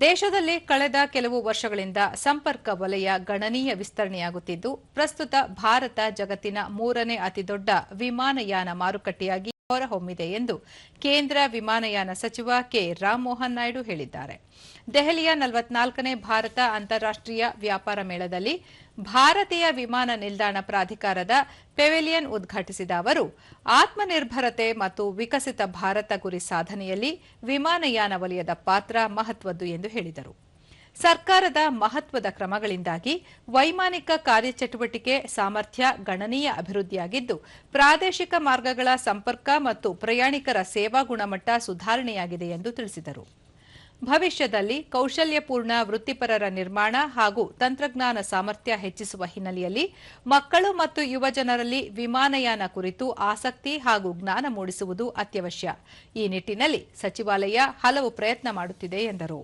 ದೇಶದಲ್ಲಿ ಕಳೆದ ಕೆಲವು ವರ್ಷಗಳಿಂದ ಸಂಪರ್ಕ ವಲಯ ಗಣನೀಯ ವಿಸ್ತರಣೆಯಾಗುತ್ತಿದ್ದು, ಪ್ರಸ್ತುತ ಭಾರತ ಜಗತ್ತಿನ 3ನೇ ಅತಿದೊಡ್ಡ ವಿಮಾನಯಾನ ಮಾರುಕಟ್ಟೆಯಾಗಿ ಹೊರಹೊಮ್ಮಿದೆ ಎಂದು ಕೇಂದ್ರ ವಿಮಾನಯಾನ ಸಚಿವ ಕೆ ರಾಮಮೋಹನ್ ನಾಯ್ಡು ಹೇಳಿದ್ದಾರೆ. ದೆಹಲಿಯ 44ನೇ ಭಾರತ ಅಂತಾರಾಷ್ಟ್ರೀಯ ವ್ಯಾಪಾರ ಮೇಳದಲ್ಲಿ ಭಾರತೀಯ ವಿಮಾನ ನಿಲ್ದಾಣ ಪ್ರಾಧಿಕಾರದ ಪೆವಿಲಿಯನ್ ಉದ್ಘಾಟಿಸಿದ ಅವರು, ಆತ್ಮನಿರ್ಭರತೆ ಮತ್ತು ವಿಕಸಿತ ಭಾರತ ಗುರಿ ಸಾಧನೆಯಲ್ಲಿ ವಿಮಾನಯಾನ ವಲಯದ ಪಾತ್ರ ಮಹತ್ವದ್ದು ಎಂದು ಹೇಳಿದರು. ಸರ್ಕಾರದ ಮಹತ್ವದ ಕ್ರಮಗಳಿಂದಾಗಿ ವೈಮಾನಿಕ ಕಾರ್ಯಚಟುವಟಿಕೆ ಸಾಮರ್ಥ್ಯ ಗಣನೀಯ ಅಭಿವೃದ್ಧಿಯಾಗಿದ್ದು, ಪ್ರಾದೇಶಿಕ ಮಾರ್ಗಗಳ ಸಂಪರ್ಕ ಮತ್ತು ಪ್ರಯಾಣಿಕರ ಸೇವಾ ಗುಣಮಟ್ಟ ಸುಧಾರಣೆಯಾಗಿದೆ ಎಂದು ತಿಳಿಸಿದರು. ಭವಿಷ್ಯದಲ್ಲಿ ಕೌಶಲ್ಯಪೂರ್ಣ ವೃತ್ತಿಪರರ ನಿರ್ಮಾಣ ಹಾಗೂ ತಂತ್ರಜ್ಞಾನ ಸಾಮರ್ಥ್ಯ ಹೆಚ್ಚಿಸುವ ಹಿನ್ನೆಲೆಯಲ್ಲಿ ಮಕ್ಕಳು ಮತ್ತು ಯುವಜನರಲ್ಲಿ ವಿಮಾನಯಾನ ಕುರಿತು ಆಸಕ್ತಿ ಹಾಗೂ ಜ್ಞಾನ ಮೂಡಿಸುವುದು ಅತ್ಯವಶ್ಯ. ಈ ನಿಟ್ಟಿನಲ್ಲಿ ಸಚಿವಾಲಯ ಹಲವು ಪ್ರಯತ್ನ ಮಾಡುತ್ತಿದೆ ಎಂದರು.